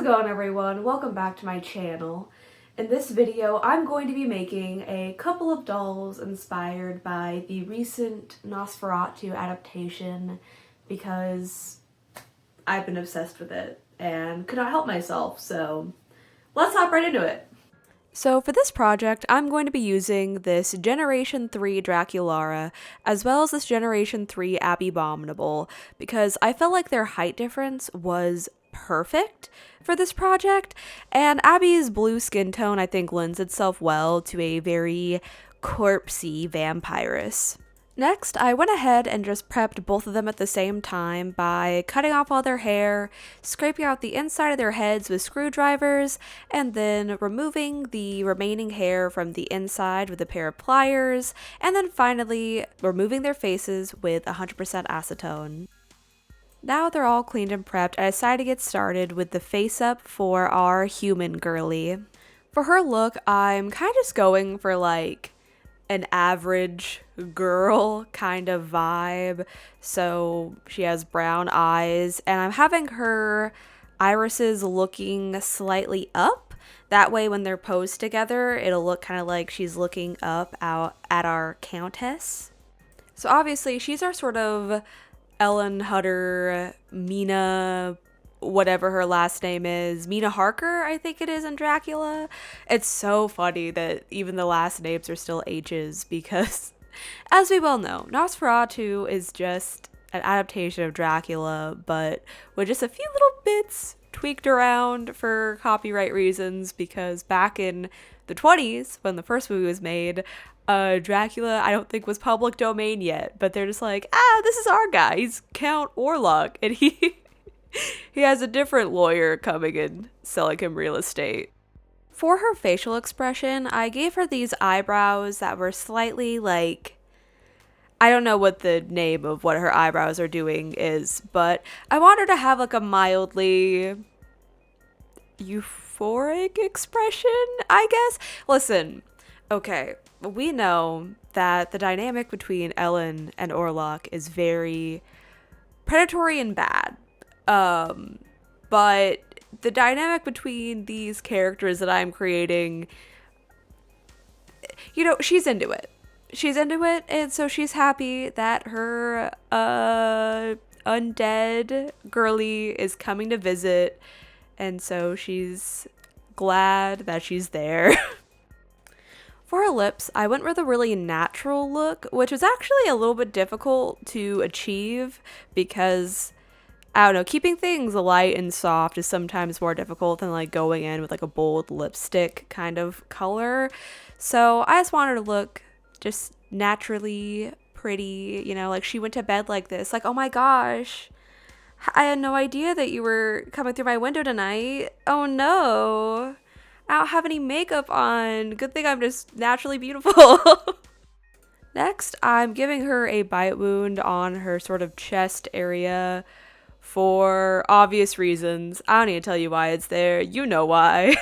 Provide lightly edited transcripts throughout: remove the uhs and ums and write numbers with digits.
going, everyone? Welcome back to my channel. In this video, I'm going to be making a couple of dolls inspired by the recent Nosferatu adaptation because I've been obsessed with it and could not help myself, so let's hop right into it. So for this project, I'm going to be using this Generation 3 Draculaura, as well as this Generation 3 Abbey Bominable, because I felt like their height difference was perfect for this project, and Abbey's blue skin tone I think lends itself well to a very corpsey vampiress. Next, I went ahead and just prepped both of them at the same time by cutting off all their hair, scraping out the inside of their heads with screwdrivers, and then removing the remaining hair from the inside with a pair of pliers, and then finally removing their faces with 100% acetone. Now they're all cleaned and prepped, I decided to get started with the face up for our human girly. For her look, I'm kind of just going for like an average girl kind of vibe. So she has brown eyes, and I'm having her irises looking slightly up. That way when they're posed together, it'll look kind of like she's looking up out at our countess. So obviously she's our sort of Ellen Hutter, Mina, whatever her last name is, Mina Harker, I think it is in Dracula. It's so funny that even the last names are still H's because, as we well know, Nosferatu is just an adaptation of Dracula, but with just a few little bits tweaked around for copyright reasons, because back in the 20s, when the first movie was made, Dracula, I don't think was public domain yet, but they're just like, this is our guy, he's Count Orlok, and he has a different lawyer coming and selling him real estate. For her facial expression, I gave her these eyebrows that were slightly like, I don't know what the name of what her eyebrows are doing is, but I want her to have like a mildly euphoric expression, I guess. Listen, okay, we know that the dynamic between Ellen and Orlok is very predatory and bad. But the dynamic between these characters that I'm creating, you know, she's into it. She's into it, and so she's happy that her undead girly is coming to visit, and so she's glad that she's there. For her lips, I went with a really natural look, which was actually a little bit difficult to achieve because, I don't know, keeping things light and soft is sometimes more difficult than like going in with like a bold lipstick kind of color. So I just wanted to look just naturally pretty, you know, like she went to bed like this, like, oh my gosh, I had no idea that you were coming through my window tonight. Oh no, I don't have any makeup on. Good thing I'm just naturally beautiful. Next, I'm giving her a bite wound on her sort of chest area for obvious reasons. I don't need to tell you why it's there. You know why.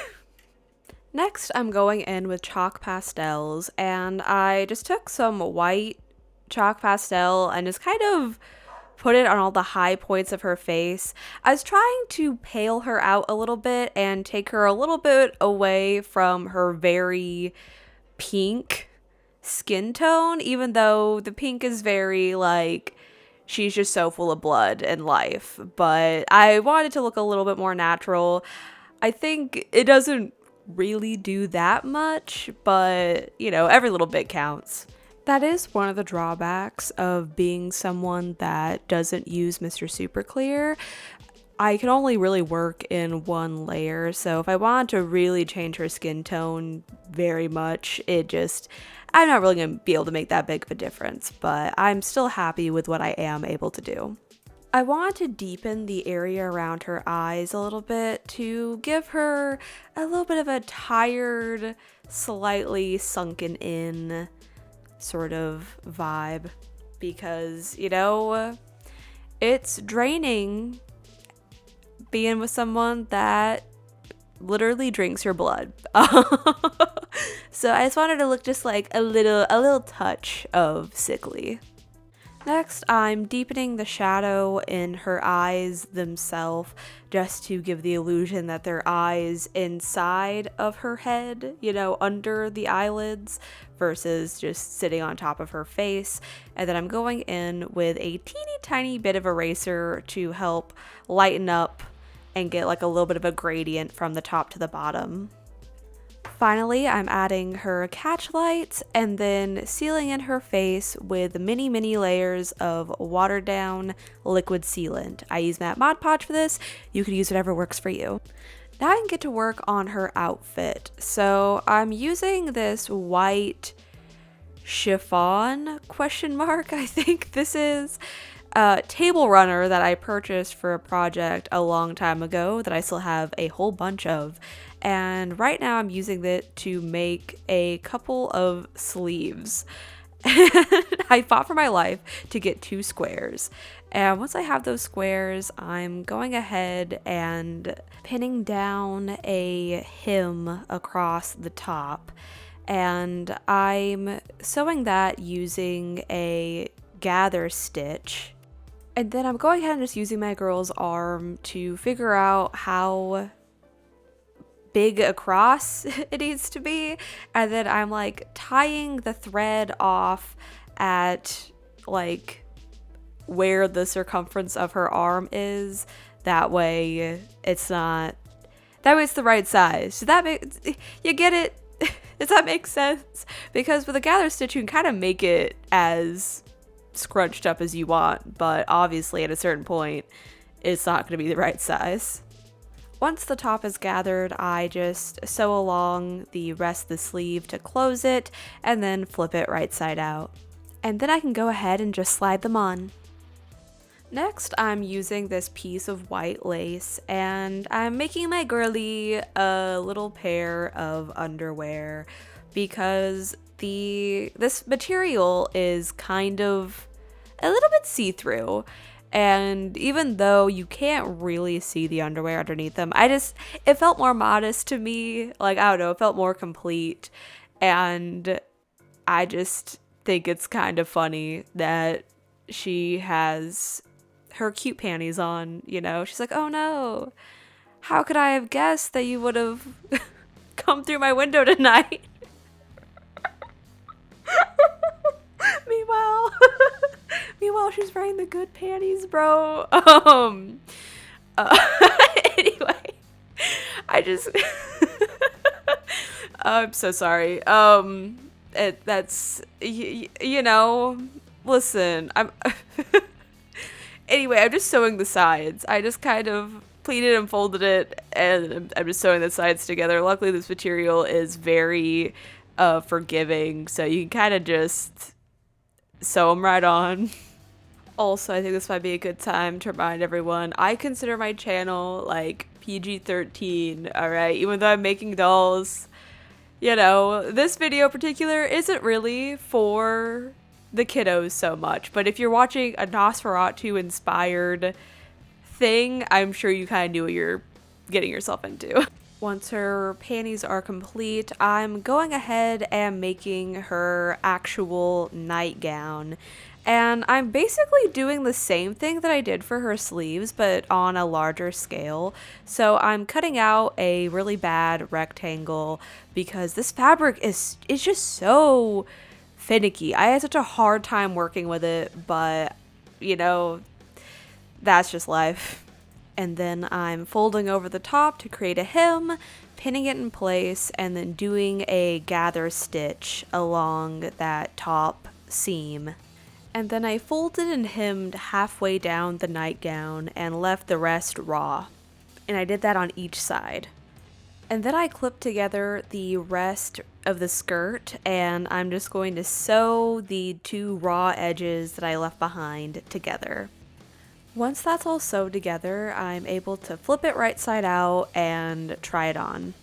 Next, I'm going in with chalk pastels, and I just took some white chalk pastel and just kind of put it on all the high points of her face. I was trying to pale her out a little bit and take her a little bit away from her very pink skin tone, even though the pink is very like, she's just so full of blood and life, but I wanted to look a little bit more natural. I think it doesn't really do that much, but you know, every little bit counts. That is one of the drawbacks of being someone that doesn't use Mr. Super Clear. I can only really work in one layer, so if I wanted to really change her skin tone very much, I'm not really going to be able to make that big of a difference, but I'm still happy with what I am able to do. I want to deepen the area around her eyes a little bit to give her a little bit of a tired, slightly sunken in sort of vibe, because, you know, it's draining being with someone that literally drinks your blood. So I just wanted to look just like a little touch of sickly. Next, I'm deepening the shadow in her eyes themselves just to give the illusion that they're eyes inside of her head, you know, under the eyelids versus just sitting on top of her face. And then I'm going in with a teeny tiny bit of eraser to help lighten up and get like a little bit of a gradient from the top to the bottom. Finally, I'm adding her catch lights and then sealing in her face with many layers of watered down liquid sealant. I use matte Mod Podge for this. You could use whatever works for you. Now I can get to work on her outfit. So I'm using this white chiffon I think this is table runner that I purchased for a project a long time ago that I still have a whole bunch of. And right now I'm using it to make a couple of sleeves. I fought for my life to get 2 squares. And once I have those squares, I'm going ahead and pinning down a hem across the top. And I'm sewing that using a gather stitch. And then I'm going ahead and just using my girl's arm to figure out how big across it needs to be, and then I'm like tying the thread off at like where the circumference of her arm is. That way it's not, that way it's the right size. Does that make, you get it? Does that make sense? Because with a gather stitch you can kind of make it as scrunched up as you want, but obviously at a certain point it's not going to be the right size. Once the top is gathered, I just sew along the rest of the sleeve to close it and then flip it right side out. And then I can go ahead and just slide them on. Next, I'm using this piece of white lace and I'm making my girly a little pair of underwear because this material is kind of a little bit see-through. And even though you can't really see the underwear underneath them, it felt more modest to me. Like, I don't know, it felt more complete. And I just think it's kind of funny that she has her cute panties on, you know? She's like, oh no, how could I have guessed that you would have come through my window tonight? Meanwhile, she's wearing the good panties, bro. Anyway, I'm so sorry. That's, you know, listen, anyway, I'm just sewing the sides. I just kind of pleated and folded it, and I'm just sewing the sides together. Luckily, this material is very forgiving, so you can kind of just sew them right on. Also, I think this might be a good time to remind everyone, I consider my channel like PG-13, alright? Even though I'm making dolls, you know, this video in particular isn't really for the kiddos so much. But if you're watching a Nosferatu inspired thing, I'm sure you kind of knew what you're getting yourself into. Once her panties are complete, I'm going ahead and making her actual nightgown. And I'm basically doing the same thing that I did for her sleeves, but on a larger scale. So I'm cutting out a really bad rectangle because this fabric is just so finicky. I had such a hard time working with it, but you know, that's just life. And then I'm folding over the top to create a hem, pinning it in place, and then doing a gather stitch along that top seam. And then I folded and hemmed halfway down the nightgown and left the rest raw. And I did that on each side. And then I clipped together the rest of the skirt, and I'm just going to sew the 2 raw edges that I left behind together. Once that's all sewed together, I'm able to flip it right side out and try it on.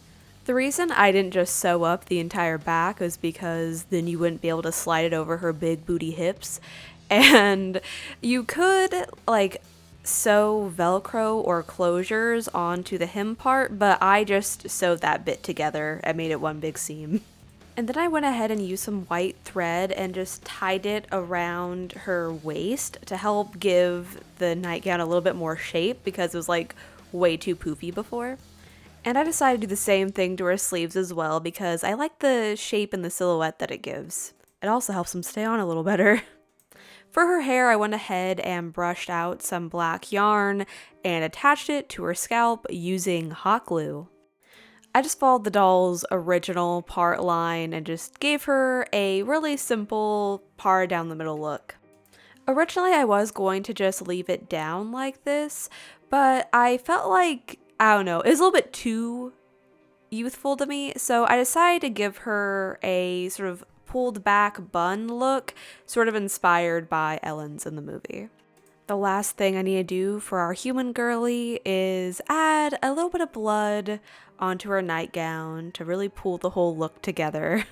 The reason I didn't just sew up the entire back is because then you wouldn't be able to slide it over her big booty hips. And you could like sew Velcro or closures onto the hem part, but I just sewed that bit together and made it one big seam. And then I went ahead and used some white thread and just tied it around her waist to help give the nightgown a little bit more shape because it was like way too poofy before. And I decided to do the same thing to her sleeves as well because I like the shape and the silhouette that it gives. It also helps them stay on a little better. For her hair, I went ahead and brushed out some black yarn and attached it to her scalp using hot glue. I just followed the doll's original part line and just gave her a really simple part down the middle look. Originally, I was going to just leave it down like this, but I felt like, I don't know, it was a little bit too youthful to me, so I decided to give her a sort of pulled back bun look, sort of inspired by Ellen's in the movie. The last thing I need to do for our human girly is add a little bit of blood onto her nightgown to really pull the whole look together.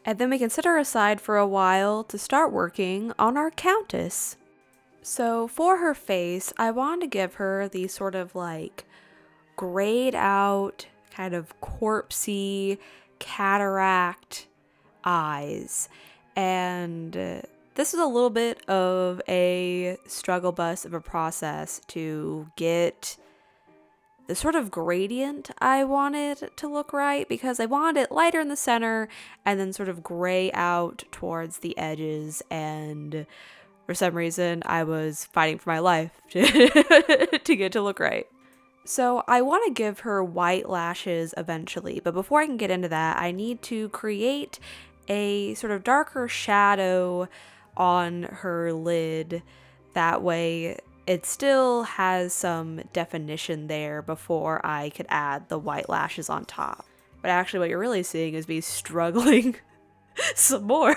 And then we can set her aside for a while to start working on our countess. So for her face, I wanted to give her these sort of like grayed out, kind of corpsey, cataract eyes. And this is a little bit of a struggle bus of a process to get the sort of gradient I wanted to look right because I wanted it lighter in the center and then sort of gray out towards the edges, and for some reason I was fighting for my life to get to look right. So I want to give her white lashes eventually, but before I can get into that, I need to create a sort of darker shadow on her lid. That way it still has some definition there before I could add the white lashes on top. But actually what you're really seeing is me struggling some more.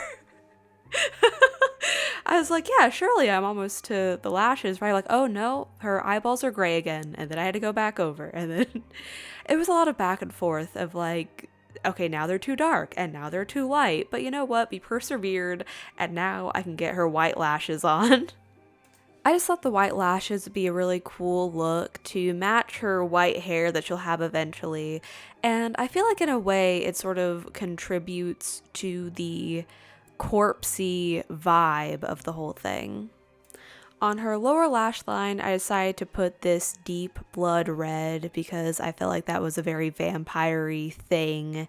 I was like, yeah, surely I'm almost to the lashes, right? Like, oh no, her eyeballs are gray again. And then I had to go back over. And then it was a lot of back and forth of like, okay, now they're too dark and now they're too light. But you know what? We persevered and now I can get her white lashes on. I just thought the white lashes would be a really cool look to match her white hair that she'll have eventually. And I feel like in a way it sort of contributes to the corpsey vibe of the whole thing. On her lower lash line, I decided to put this deep blood red because I felt like that was a very vampire-y thing.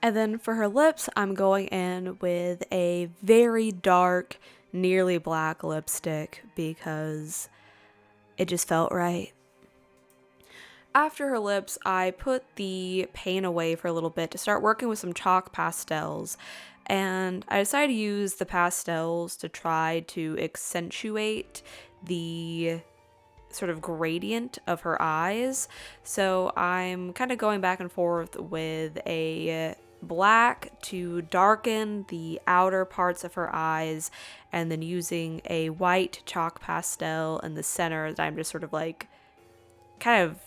And then for her lips, I'm going in with a very dark, nearly black lipstick because it just felt right. After her lips, I put the paint away for a little bit to start working with some chalk pastels. And I decided to use the pastels to try to accentuate the sort of gradient of her eyes. So I'm kind of going back and forth with a black to darken the outer parts of her eyes and then using a white chalk pastel in the center that I'm just sort of like kind of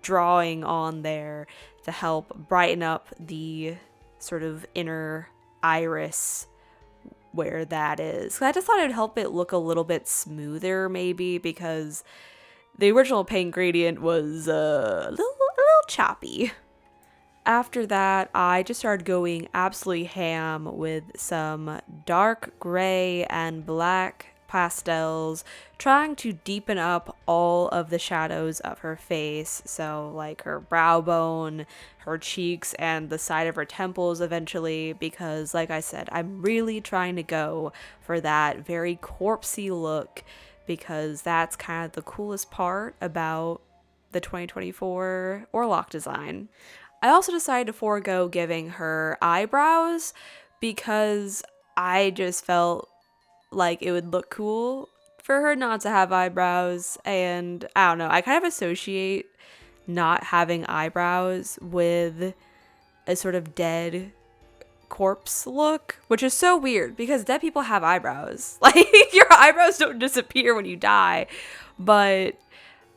drawing on there to help brighten up the sort of inner iris where that is. I just thought it would help it look a little bit smoother maybe because the original paint gradient was a little choppy. After that, I just started going absolutely ham with some dark gray and black pastels, trying to deepen up all of the shadows of her face. So like her brow bone, her cheeks, and the side of her temples eventually, because like I said, I'm really trying to go for that very corpsey look because that's kind of the coolest part about the 2024 OOAK design. I also decided to forego giving her eyebrows because I just felt like it would look cool for her not to have eyebrows, and I don't know, I kind of associate not having eyebrows with a sort of dead corpse look, which is so weird because dead people have eyebrows. Like, your eyebrows don't disappear when you die, but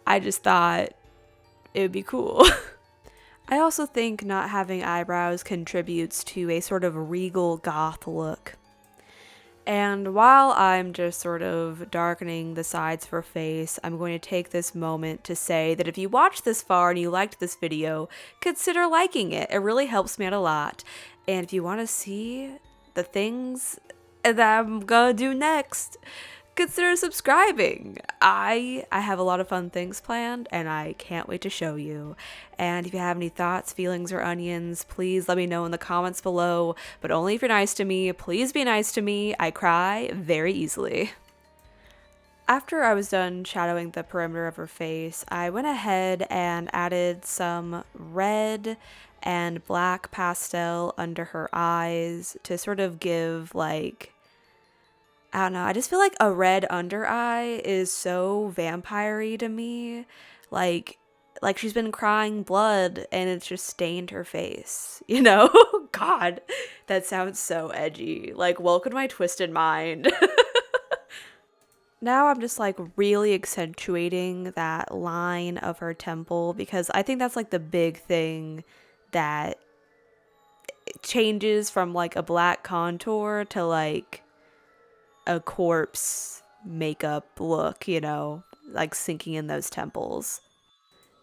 I just thought it would be cool. I also think not having eyebrows contributes to a sort of regal goth look. And while I'm just sort of darkening the sides of her face, I'm going to take this moment to say that if you watched this far and you liked this video, consider liking it. It really helps me out a lot. And if you want to see the things that I'm gonna do next, consider subscribing. I have a lot of fun things planned and I can't wait to show you. And if you have any thoughts, feelings, or onions, please let me know in the comments below, but only if you're nice to me. Please be nice to me. I cry very easily. After I was done shadowing the perimeter of her face, I went ahead and added some red and black pastel under her eyes to sort of give like, I don't know, I just feel like a red under eye is so vampire-y to me. Like she's been crying blood and it's just stained her face, you know? God, that sounds so edgy. Like, welcome to my twisted mind. Now I'm just like really accentuating that line of her temple because I think that's like the big thing that changes from like a black contour to like a corpse makeup look, you know, like sinking in those temples.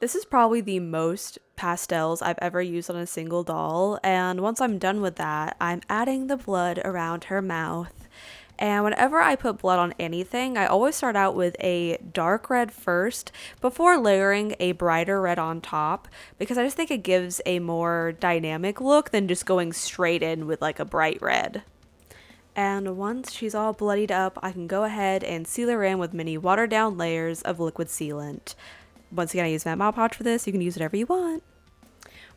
This is probably the most pastels I've ever used on a single doll, and once I'm done with that, I'm adding the blood around her mouth. And whenever I put blood on anything, I always start out with a dark red first before layering a brighter red on top, because I just think it gives a more dynamic look than just going straight in with like a bright red. And once she's all bloodied up, I can go ahead and seal her in with many watered down layers of liquid sealant. Once again, I use my Mod Podge for this. You can use whatever you want.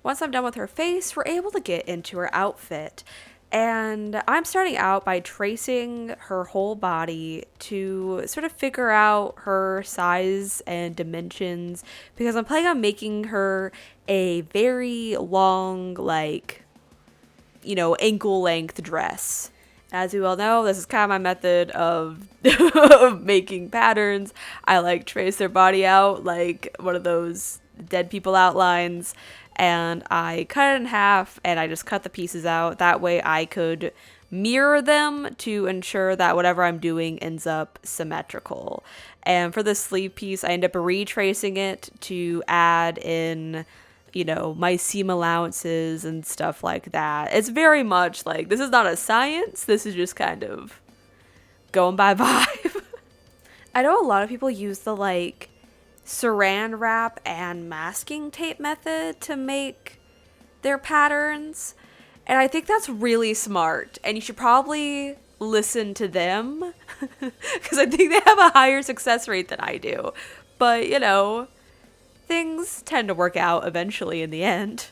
Once I'm done with her face, we're able to get into her outfit. And I'm starting out by tracing her whole body to sort of figure out her size and dimensions, because I'm planning on making her a very long, like, you know, ankle length dress. As you all know, this is kind of my method of making patterns. I like trace their body out like one of those dead people outlines, and I cut it in half and I just cut the pieces out. That way I could mirror them to ensure that whatever I'm doing ends up symmetrical. And for this sleeve piece, I end up retracing it to add in, you know, my seam allowances and stuff like that. It's very much like, this is not a science, this is just kind of going by vibe. I know a lot of people use the like saran wrap and masking tape method to make their patterns, and I think that's really smart, and you should probably listen to them because I think they have a higher success rate than I do. But, you know, things tend to work out eventually in the end.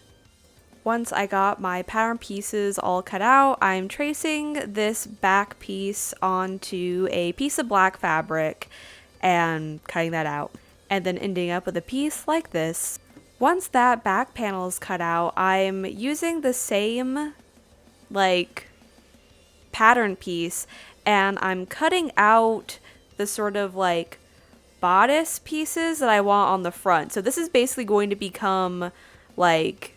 Once I got my pattern pieces all cut out, I'm tracing this back piece onto a piece of black fabric and cutting that out, and then ending up with a piece like this. Once that back panel is cut out, I'm using the same like pattern piece and I'm cutting out the sort of like bodice pieces that I want on the front. So this is basically going to become like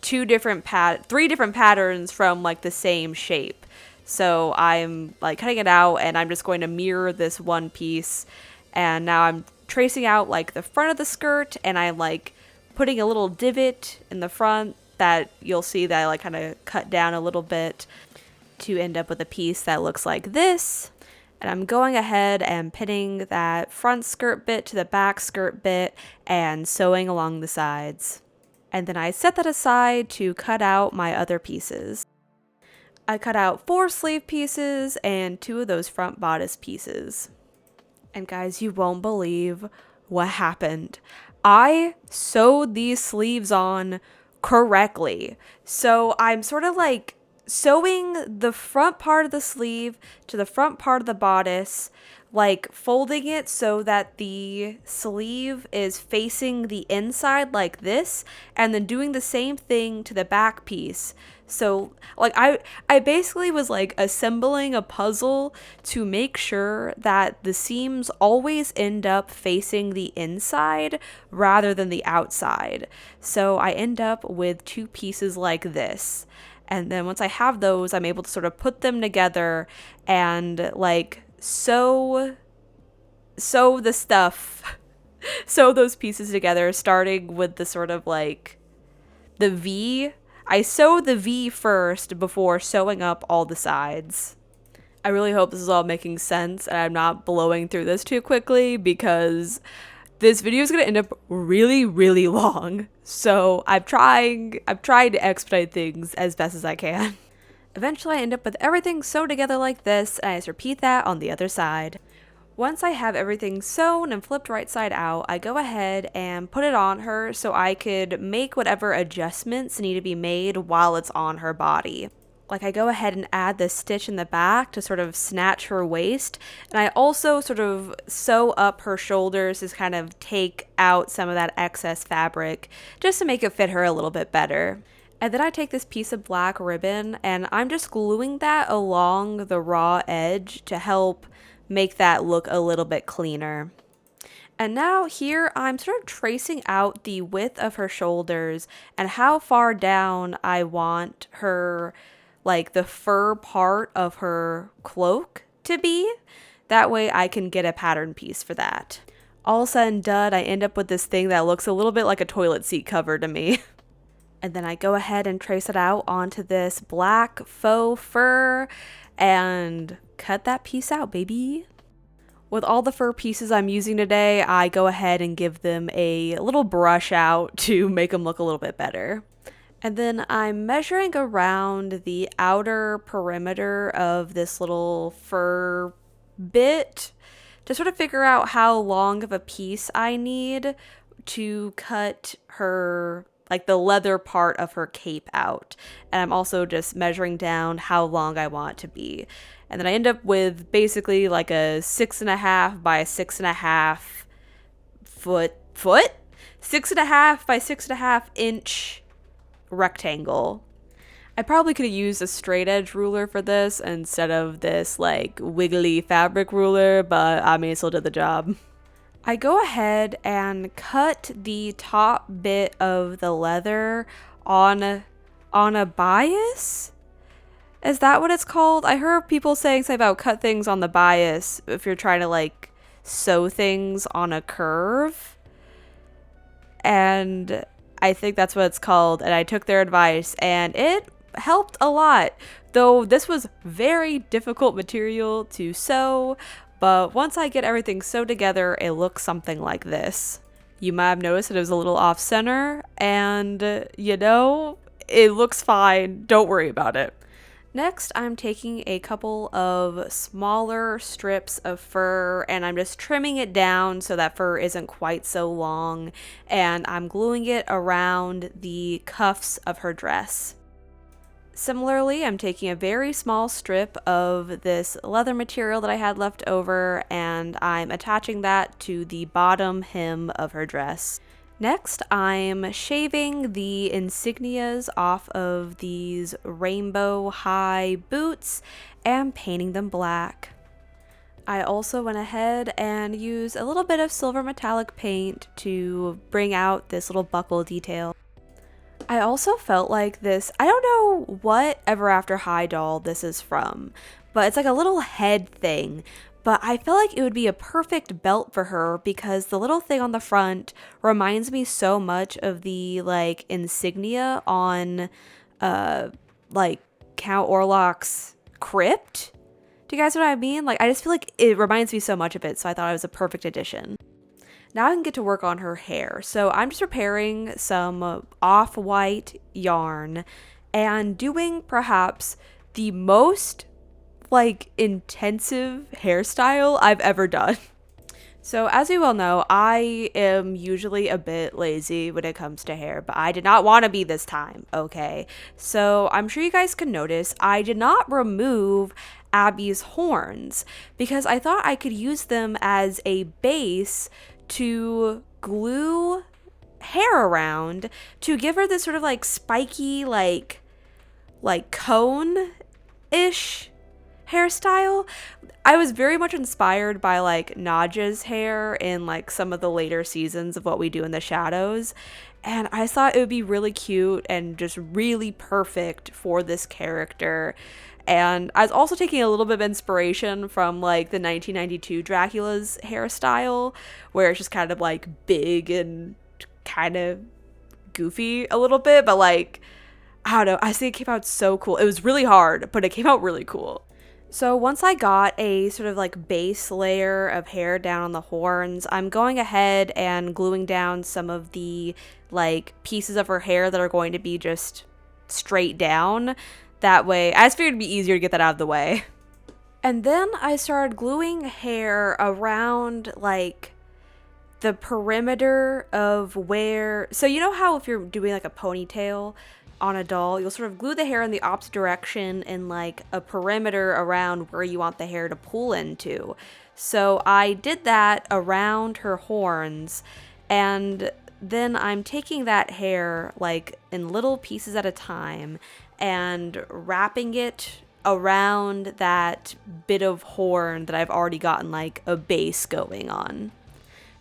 three different patterns from like the same shape. So I'm like cutting it out and I'm just going to mirror this one piece, and now I'm tracing out like the front of the skirt, and I'm like putting a little divot in the front that you'll see that I like kind of cut down a little bit to end up with a piece that looks like this. And I'm going ahead and pinning that front skirt bit to the back skirt bit and sewing along the sides. And then I set that aside to cut out my other pieces. I cut out 4 sleeve pieces and 2 of those front bodice pieces. And guys, you won't believe what happened. I sewed these sleeves on correctly. So I'm sort of like sewing the front part of the sleeve to the front part of the bodice, like folding it so that the sleeve is facing the inside like this, and then doing the same thing to the back piece. So like I basically was like assembling a puzzle to make sure that the seams always end up facing the inside rather than the outside. So I end up with 2 pieces like this. And then once I have those, I'm able to sort of put them together and like sew the stuff, sew those pieces together, starting with the sort of like the V. I sew the V first before sewing up all the sides. I really hope this is all making sense and I'm not blowing through this too quickly, because this video is going to end up really, really long. So I've tried to expedite things as best as I can. Eventually I end up with everything sewn together like this, and I just repeat that on the other side. Once I have everything sewn and flipped right side out, I go ahead and put it on her so I could make whatever adjustments need to be made while it's on her body. Like, I go ahead and add this stitch in the back to sort of snatch her waist, and I also sort of sew up her shoulders to kind of take out some of that excess fabric just to make it fit her a little bit better. And then I take this piece of black ribbon and I'm just gluing that along the raw edge to help make that look a little bit cleaner. And now here I'm sort of tracing out the width of her shoulders and how far down I want her, like the fur part of her cloak to be. That way I can get a pattern piece for that. All said and done, I end up with this thing that looks a little bit like a toilet seat cover to me. And then I go ahead and trace it out onto this black faux fur and cut that piece out, baby. With all the fur pieces I'm using today, I go ahead and give them a little brush out to make them look a little bit better. And then I'm measuring around the outer perimeter of this little fur bit to sort of figure out how long of a piece I need to cut her, like the leather part of her cape out. And I'm also just measuring down how long I want it to be. And then I end up with basically like a 6.5 by 6.5 foot? 6.5 by 6.5 inch rectangle. I probably could have used a straight edge ruler for this instead of this like wiggly fabric ruler, but I mean, it still did the job. I go ahead and cut the top bit of the leather on a bias. Is that what it's called? I heard people saying something about cut things on the bias if you're trying to like sew things on a curve. And I think that's what it's called. And I took their advice and it helped a lot. Though this was very difficult material to sew. But once I get everything sewed together, it looks something like this. You might have noticed that it was a little off center. And you know, it looks fine. Don't worry about it. Next, I'm taking a couple of smaller strips of fur and I'm just trimming it down so that fur isn't quite so long, and I'm gluing it around the cuffs of her dress. Similarly, I'm taking a very small strip of this leather material that I had left over and I'm attaching that to the bottom hem of her dress. Next, I'm shaving the insignias off of these rainbow high boots and painting them black. I also went ahead and used a little bit of silver metallic paint to bring out this little buckle detail. I also felt like this, I don't know what Ever After High doll this is from, but it's like a little head thing. But I feel like it would be a perfect belt for her because the little thing on the front reminds me so much of the like insignia on like Count Orlok's crypt. Do you guys know what I mean? Like, I just feel like it reminds me so much of it, so I thought it was a perfect addition. Now I can get to work on her hair. So I'm just preparing some off-white yarn and doing perhaps the most like intensive hairstyle I've ever done. So as you well know, I am usually a bit lazy when it comes to hair, but I did not want to be this time, okay? So I'm sure you guys can notice I did not remove Abbey's horns because I thought I could use them as a base to glue hair around to give her this sort of like spiky like cone-ish hairstyle. I was very much inspired by like Nadja's hair in like some of the later seasons of What We Do in the Shadows, and I thought it would be really cute and just really perfect for this character. And I was also taking a little bit of inspiration from like the 1992 Dracula's hairstyle, where it's just kind of like big and kind of goofy a little bit, but like, I don't know, I think it came out so cool. It was really hard, but it came out really cool. So once I got a sort of like base layer of hair down on the horns, I'm going ahead and gluing down some of the like pieces of her hair that are going to be just straight down. That way, I just figured it'd be easier to get that out of the way. And then I started gluing hair around like the perimeter of where, so you know how if you're doing like a ponytail on a doll, you'll sort of glue the hair in the opposite direction in like a perimeter around where you want the hair to pull into. So I did that around her horns, and then I'm taking that hair like in little pieces at a time and wrapping it around that bit of horn that I've already gotten like a base going on.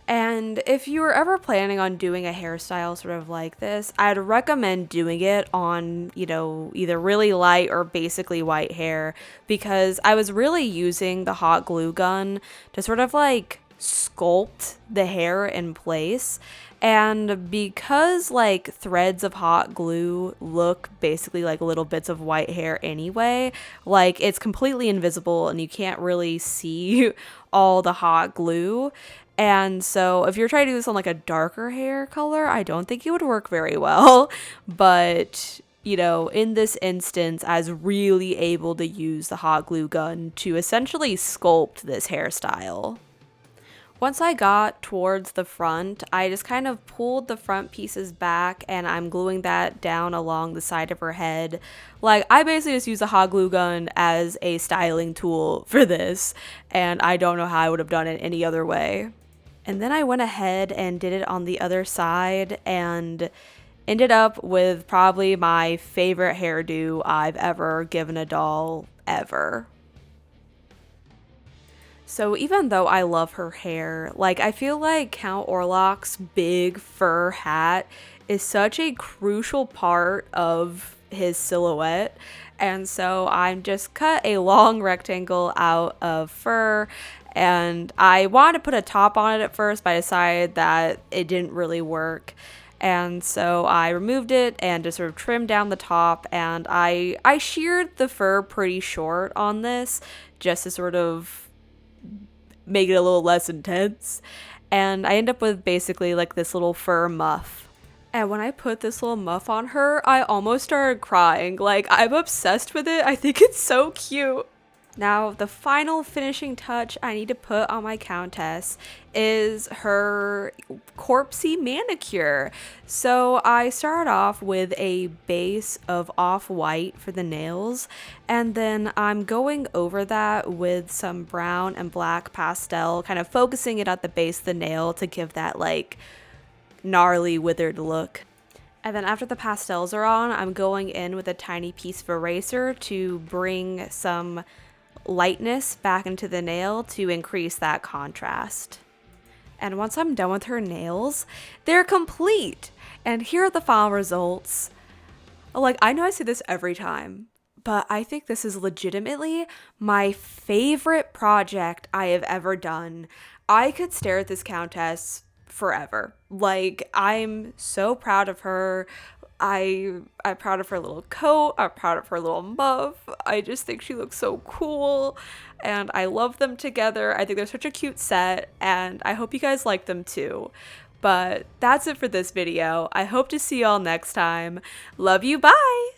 And if you were ever planning on doing a hairstyle sort of like this, I'd recommend doing it on, you know, either really light or basically white hair, because I was really using the hot glue gun to sort of like sculpt the hair in place. And because like threads of hot glue look basically like little bits of white hair anyway, like it's completely invisible and you can't really see all the hot glue. And so if you're trying to do this on like a darker hair color, I don't think it would work very well. But, you know, in this instance, I was really able to use the hot glue gun to essentially sculpt this hairstyle. Once I got towards the front, I just kind of pulled the front pieces back and I'm gluing that down along the side of her head. Like, I basically just use a hot glue gun as a styling tool for this, and I don't know how I would have done it any other way. And then I went ahead and did it on the other side and ended up with probably my favorite hairdo I've ever given a doll ever. So even though I love her hair, like I feel like Count Orlok's big fur hat is such a crucial part of his silhouette. And so I'm just cut a long rectangle out of fur, and I wanted to put a top on it at first, but I decided that it didn't really work. And so I removed it and just sort of trimmed down the top, and I sheared the fur pretty short on this just to sort of make it a little less intense. And I end up with basically like this little fur muff. And when I put this little muff on her, I almost started crying. Like, I'm obsessed with it. I think it's so cute. Now, the final finishing touch I need to put on my Countess is her corpsey manicure. So I started off with a base of off-white for the nails, and then I'm going over that with some brown and black pastel, kind of focusing it at the base of the nail to give that like gnarly withered look. And then after the pastels are on, I'm going in with a tiny piece of eraser to bring some lightness back into the nail to increase that contrast. And once I'm done with her nails, they're complete. And here are the final results. Like, I know I say this every time, but I think this is legitimately my favorite project I have ever done. I could stare at this Countess forever. Like, I'm so proud of her. I'm proud of her little coat. I'm proud of her little muff. I just think she looks so cool, and I love them together. I think they're such a cute set, and I hope you guys like them too. But that's it for this video. I hope to see y'all next time. Love you. Bye!